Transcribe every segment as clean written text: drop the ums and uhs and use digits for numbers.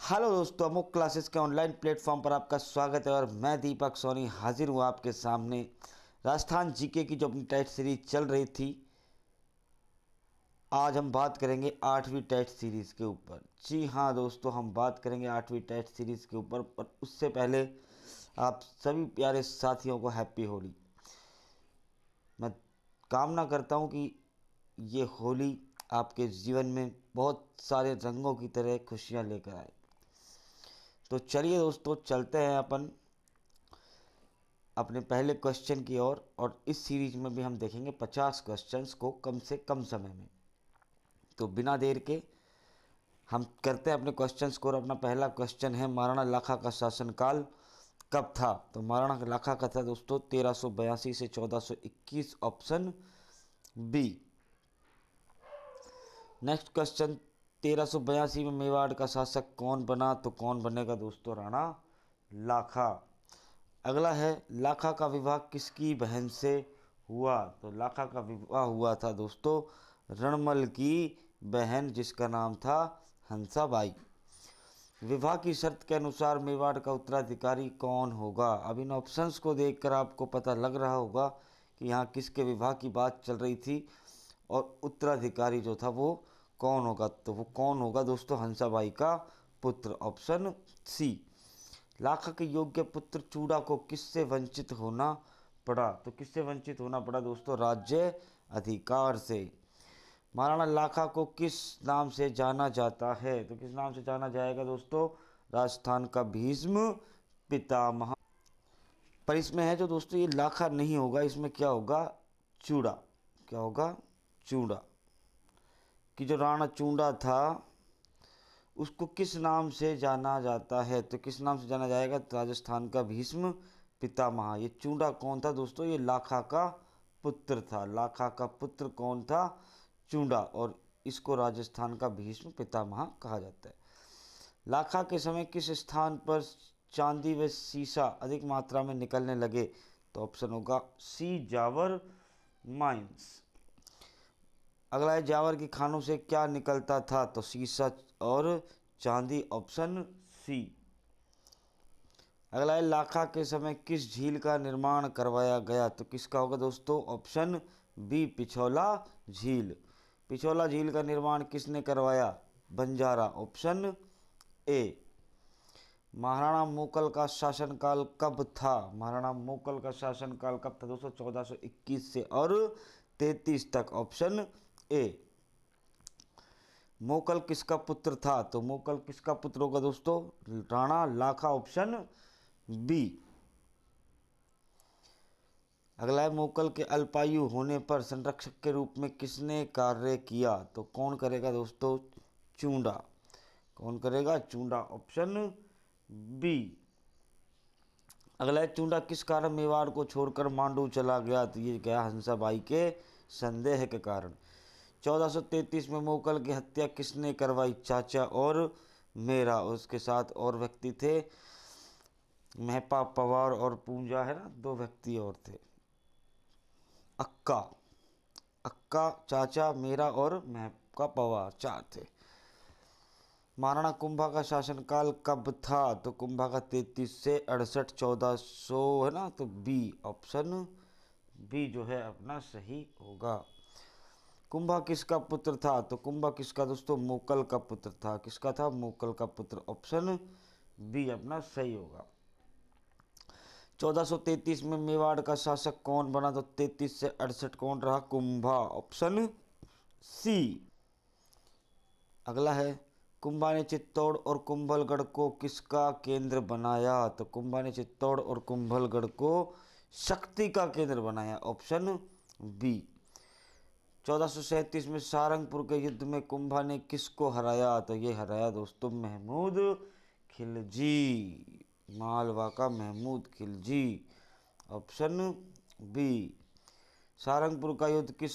Hello दोस्तों, अमुक classes के ऑनलाइन प्लेटफॉर्म पर आपका स्वागत है और मैं दीपक सोनी हाजिर हूँ आपके सामने। राजस्थान जीके की जो अपनी टेस्ट सीरीज चल रही थी, आज हम बात करेंगे 8वीं टेस्ट सीरीज़ के ऊपर। जी हाँ दोस्तों, हम बात करेंगे 8वीं टेस्ट सीरीज़ के ऊपर, पर उससे पहले आप सभी प्यारे साथियों को हैप्पी होली। मैं कामना करता हूँ कि ये होली आपके जीवन में बहुत सारे रंगों की तरह खुशियाँ लेकर आए। तो चलिए दोस्तों, चलते हैं अपन अपने पहले क्वेश्चन की ओर। और इस सीरीज में भी हम देखेंगे 50 क्वेश्चंस को कम से कम समय में। तो बिना देर के हम करते हैं अपने क्वेश्चंस को। और अपना पहला क्वेश्चन है, महाराणा लाखा का शासनकाल कब था? तो महाराणा लाखा का था दोस्तों 1382 से 1421, ऑप्शन बी। नेक्स्ट क्वेश्चन, 1382 में मेवाड़ का शासक कौन बना? तो कौन बनेगा दोस्तों? राणा लाखा। अगला है, लाखा का विवाह किसकी बहन से हुआ? तो लाखा का विवाह हुआ था दोस्तों रणमल की बहन, जिसका नाम था हंसाबाई। विवाह की शर्त के अनुसार मेवाड़ का उत्तराधिकारी कौन होगा? अब इन ऑप्शंस को देखकर आपको पता लग रहा होगा कि यहाँ किसके विवाह की बात चल रही थी और उत्तराधिकारी जो था वो कौन होगा। तो वो कौन होगा दोस्तों? हंसाबाई का पुत्र, ऑप्शन सी। लाखा के योग्य पुत्र चूड़ा को किससे वंचित होना पड़ा? तो किससे वंचित होना पड़ा दोस्तों? राज्य अधिकार से। महाराणा लाखा को किस नाम से जाना जाता है? तो किस नाम से जाना जाएगा दोस्तों? राजस्थान का भीष्म पितामह। पर इसमें है जो दोस्तों, ये लाखा नहीं होगा, इसमें क्या होगा? चूड़ा। क्या होगा? चूड़ा। कि जो राणा चूड़ा था उसको किस नाम से जाना जाता है? तो किस नाम से जाना जाएगा? तो राजस्थान का भीष्म पितामह। ये चूड़ा कौन था दोस्तों? ये लाखा का पुत्र था। लाखा का पुत्र कौन था? चूड़ा। और इसको राजस्थान का भीष्म पितामह कहा जाता है। लाखा के समय किस स्थान पर चांदी व सीसा अधिक मात्रा में निकलने लगे? तो ऑप्शन होगा सी, जावर माइंस। अगला है, जावर की खानों से क्या निकलता था? तो सीसा और चांदी, ऑप्शन सी। अगला है, लाखा के समय किस झील का निर्माण करवाया गया? तो किसका होगा दोस्तों? ऑप्शन बी, पिछौला झील। पिछौला झील का निर्माण किसने करवाया? Banjara, option A. महाराणा मुकल का शासनकाल कब था? महाराणा मुकल का शासनकाल कब था दोस्तों? 1421 से और 33 तक, ऑप्शन ए। मोकल किसका पुत्र था? तो मोकल किसका पुत्र होगा दोस्तों? राणा लाखा, ऑप्शन बी। अगला है, मोकल के अल्पायु होने पर संरक्षक के रूप में किसने कार्य किया? तो कौन करेगा दोस्तों? चूंडा। कौन करेगा? Chunda, option B. अगला है, चूंडा किस कारण मेवाड़ को छोड़कर मांडू चला गया? तो ये गया हंसाबाई के संदेह के कारण। 1433 में मोकल की हत्या किसने करवाई? चाचा और मेरा। उसके साथ और व्यक्ति थे, महपा पवार और पूंजा, है ना, दो व्यक्ति और थे। अक्का। अक्का, चाचा, मेरा और महपा पवार, चार थे। महाराणा कुंभा का शासनकाल कब था? तो कुंभा का 33 से 68, 1400, है ना। तो बी, ऑप्शन बी जो है अपना सही होगा। कुंभा किसका पुत्र था? तो कुंभा किसका दोस्तों? मोकल का पुत्र था। किसका था? मोकल का पुत्र, ऑप्शन बी अपना सही होगा। 1433 में मेवाड़ का शासक कौन बना? तो 33 से 68 कौन रहा? Kumbha, option C. अगला है, कुंभा ने चित्तौड़ और कुंभलगढ़ को किसका केंद्र बनाया? तो कुंभा ने चित्तौड़ और कुंभलगढ़ को शक्ति का केंद्र बनाया, ऑप्शन बी। 1437 में सारंगपुर के युद्ध में कुंभा ने किसको हराया? तो ये हराया दोस्तों महमूद खिलजी, मालवा का महमूद खिलजी, ऑप्शन बी। सारंगपुर का युद्ध किस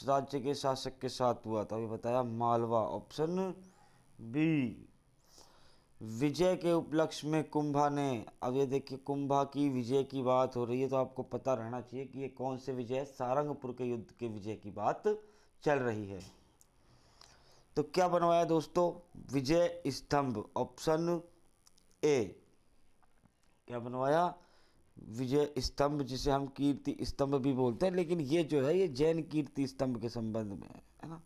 राज्य के शासक के साथ हुआ था? ये बताया मालवा, ऑप्शन बी। विजय के उपलक्ष्य में कुंभा ने, अब ये देखिए कुंभा की विजय की बात हो रही है तो आपको पता रहना चाहिए कि ये कौन से विजय? सारंगपुर के युद्ध के विजय की बात चल रही है। तो क्या बनवाया दोस्तों? विजय स्तंभ, ऑप्शन ए। क्या बनवाया? विजय स्तंभ, जिसे हम कीर्ति स्तंभ भी बोलते हैं, लेकिन ये जो है ये जैन कीर्ति स्तंभ के संबंध में है ना।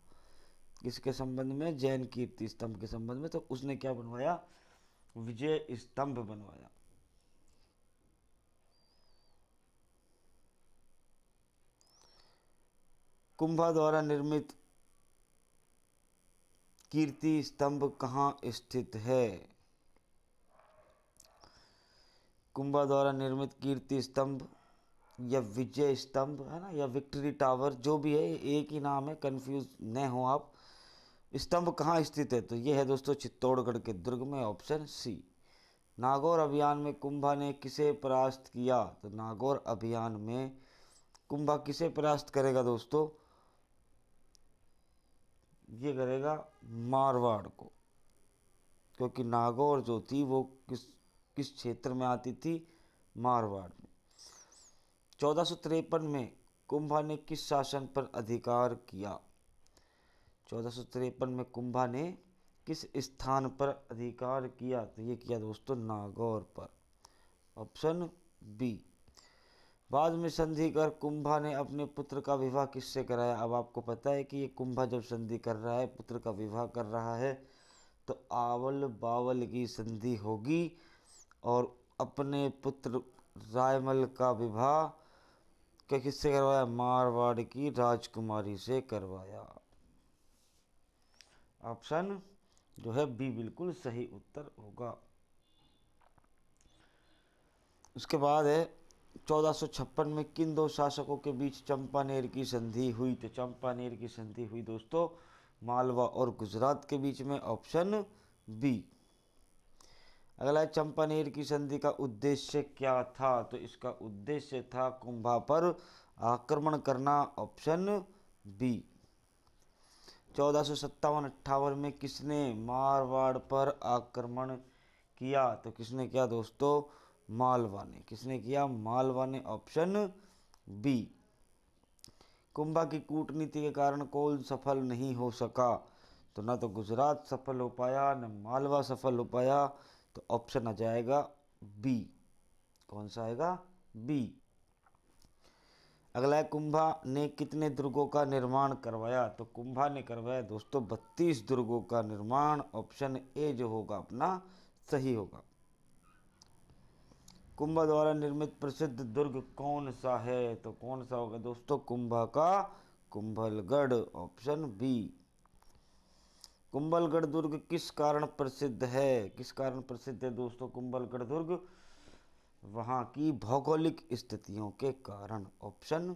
किसके संबंध में? जैन कीर्ति स्तंभ के संबंध में। तो उसने क्या बनवाया? विजय स्तंभ बनवाया। कुंभा द्वारा निर्मित कीर्ति स्तंभ कहाँ स्थित है? कुंभा द्वारा निर्मित कीर्ति स्तंभ या विजय स्तंभ है ना, या विक्ट्री टावर, जो भी है एक ही नाम है, कंफ्यूज न हो आप। स्तंभ कहाँ स्थित है? तो ये है दोस्तों चित्तौड़गढ़ के दुर्ग में, ऑप्शन सी। नागौर अभियान में कुंभा ने किसे परास्त किया? तो नागौर अभियान में कुंभा किसे परास्त करेगा दोस्तों? ये करेगा मारवाड़ को, क्योंकि नागौर जो थी वो किस किस क्षेत्र में आती थी? मारवाड़ में। 1453 में कुंभा ने किस शासन पर अधिकार किया? 1453 में कुंभा ने किस स्थान पर अधिकार किया? तो ये किया दोस्तों नागौर पर, ऑप्शन बी। बाद में संधि कर कुंभा ने अपने पुत्र का विवाह किससे कराया? अब आपको पता है कि ये कुंभा जब संधि कर रहा है, पुत्र का विवाह कर रहा है, तो आवल बावल की संधि होगी, और अपने पुत्र रायमल का विवाह किससे करवाया? मारवाड़ की राजकुमारी से करवाया। ऑप्शन जो है बी बिल्कुल सही उत्तर होगा। उसके बाद है 1456 में किन दो शासकों के बीच चंपानेर की संधि हुई? तो चंपानेर की संधि हुई दोस्तों मालवा और गुजरात के बीच में, ऑप्शन बी। अगला है चंपानेर की संधि का उद्देश्य क्या था? तो इसका उद्देश्य था कुंभा पर आक्रमण करना, ऑप्शन बी। 1457-58 में किसने मारवाड़ पर आक्रमण किया? तो किसने किया दोस्तों? मालवा ने। किसने किया? मालवा ने, ऑप्शन बी। कुंभा की कूटनीति के कारण कौन सफल नहीं हो सका? तो ना तो गुजरात सफल हो पाया, न मालवा सफल हो पाया, तो ऑप्शन आ जाएगा बी। कौन सा आएगा? बी। अगला है कुंभा ने कितने दुर्गों का निर्माण करवाया? तो कुंभा ने करवाया दोस्तों 32 दुर्गों का निर्माण, ऑप्शन ए जो होगा अपना सही होगा। कुंभा द्वारा निर्मित प्रसिद्ध दुर्ग कौन सा है? तो कौन सा होगा दोस्तों? कुंभा का कुंभलगढ़, ऑप्शन बी। कुंभलगढ़ दुर्ग किस कारण प्रसिद्ध है? किस कारण प्रसिद्ध है दोस्तों कुंभलगढ़ दुर्ग? वहाँ की भौगोलिक स्थितियों के कारण, ऑप्शन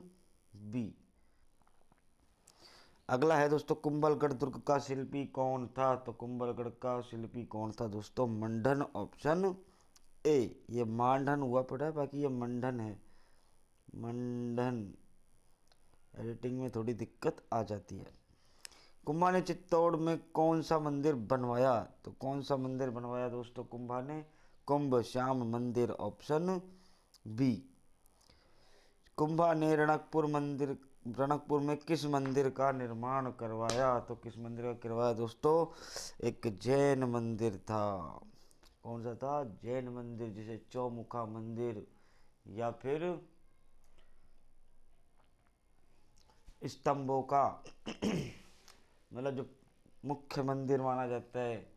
बी। अगला है दोस्तों कुंभलगढ़ दुर्ग का शिल्पी कौन था? तो कुंभलगढ़ का शिल्पी कौन था दोस्तों? मंडन, ऑप्शन ए। ये मांडन हुआ पड़ा है, बाकी ये मंडन है। मंडन, एडिटिंग में थोड़ी दिक्कत आ जाती है। कुंभा ने चित्तौड़ में कौन सा मंदिर बनवाया? तो कौन सा मंदिर बनवाया दोस्तों कुंभा ने? कुंभ श्याम मंदिर, ऑप्शन बी। कुंभा ने रणकपुर में किस मंदिर का निर्माण करवाया? तो किस मंदिर का करवाया दोस्तों? एक जैन मंदिर था। कौन सा था? जैन मंदिर, जिसे चौमुखा मंदिर या फिर स्तंभों का मतलब जो मुख्य मंदिर माना जाता है,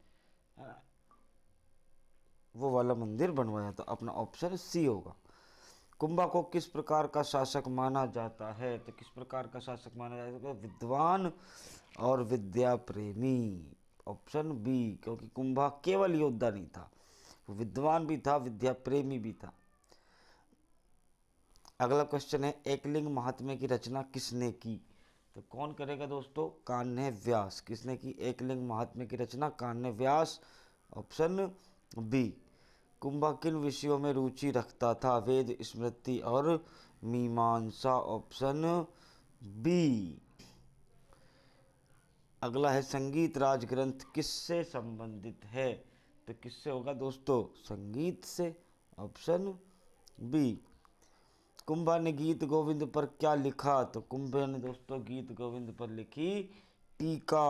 वो वाला मंदिर बनवाया था। अपना ऑप्शन सी होगा। कुंभा को किस प्रकार का शासक माना जाता है? तो किस प्रकार का शासक माना जाता है? विद्वान और विद्या प्रेमी, ऑप्शन बी। क्योंकि कुंभा केवल योद्धा नहीं था, विद्वान भी था, विद्या प्रेमी भी था। अगला क्वेश्चन है एकलिंग महात्म्य की रचना किसने की? तो कौन करेगा दोस्तों? कान्य व्यास। किसने की एकलिंग महात्म्य की रचना? कान्य व्यास, ऑप्शन बी। कुंभा किन विषयों में रुचि रखता था? वेद, स्मृति और मीमांसा, ऑप्शन बी। अगला है संगीत राज ग्रंथ किससे संबंधित है? तो किससे होगा दोस्तों? संगीत से, ऑप्शन बी। कुंभा ने गीत गोविंद पर क्या लिखा? तो कुंभा ने दोस्तों गीत गोविंद पर लिखी टीका,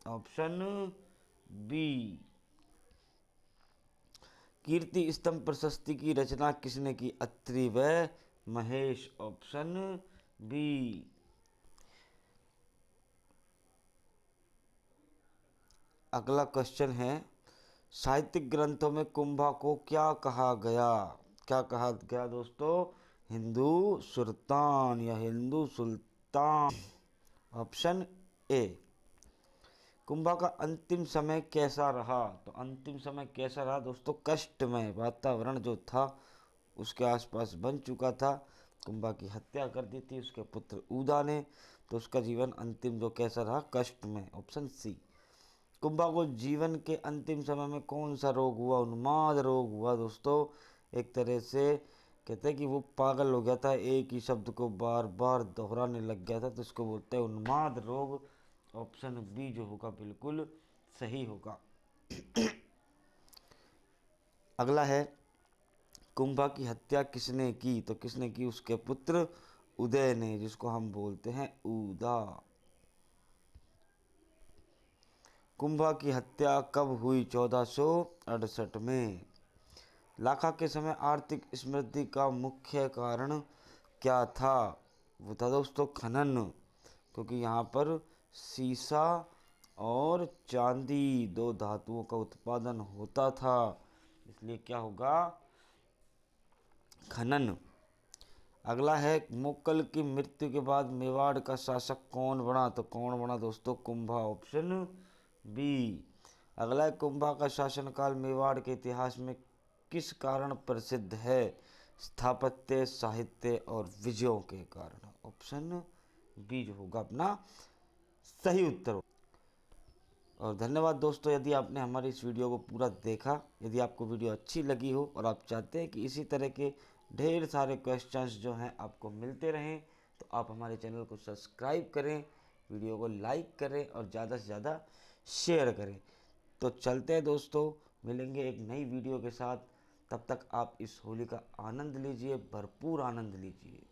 ऑप्शन बी। कीर्ति स्तंभ प्रशस्ति की रचना किसने की? अत्रि व महेश, ऑप्शन बी। अगला क्वेश्चन है, साहित्यिक ग्रंथों में कुंभा को क्या कहा गया? क्या कहा गया दोस्तों? हिंदू सुल्तान या हिंदू सुल्तान, ऑप्शन ए। कुंभा का अंतिम समय कैसा रहा? तो अंतिम समय कैसा रहा दोस्तों? कष्टमय वातावरण जो था उसके आसपास बन चुका था। कुंभा की हत्या कर दी थी उसके पुत्र उदा ने, तो उसका जीवन अंतिम जो कैसा रहा? कष्टमय, ऑप्शन सी। कुंभा को जीवन के अंतिम समय में कौन सा रोग हुआ? उन्माद रोग हुआ दोस्तों। एक तरह से कहते हैं कि वो पागल हो गया था, एक ही शब्द को बार बार दोहराने लग गया था, तो इसको बोलते हैं उन्माद रोग। ऑप्शन बी जो होगा बिल्कुल सही होगा। अगला है, कुंभा की हत्या किसने की? तो किसने की? उसके पुत्र उदय ने, जिसको हम बोलते हैं उदा। कुंभा की हत्या कब हुई? 1468 में। लाखा के समय आर्थिक समृद्धि का मुख्य कारण क्या था? वो था दोस्तों खनन, क्योंकि यहाँ पर सीसा और चांदी दो धातुओं का उत्पादन होता था, इसलिए क्या होगा? खनन। अगला है, मुगल की मृत्यु के बाद मेवाड़ का शासक कौन बना? तो कौन बना दोस्तों? Kumbha, option B. अगला है, कुंभा का शासनकाल मेवाड़ के इतिहास में किस कारण प्रसिद्ध है? स्थापत्य, साहित्य और विजयों के कारण, ऑप्शन बी जो होगा अपना सही उत्तर। और धन्यवाद दोस्तों, यदि आपने हमारी इस वीडियो को पूरा देखा, यदि आपको वीडियो अच्छी लगी हो और आप चाहते हैं कि इसी तरह के ढेर सारे क्वेश्चंस जो हैं आपको मिलते रहें, तो आप हमारे चैनल को सब्सक्राइब करें, वीडियो को लाइक करें और ज़्यादा से ज़्यादा शेयर करें। तो चलते हैं दोस्तों, मिलेंगे एक नई वीडियो के साथ। तब तक आप इस होली का आनंद लीजिए, भरपूर आनंद लीजिए।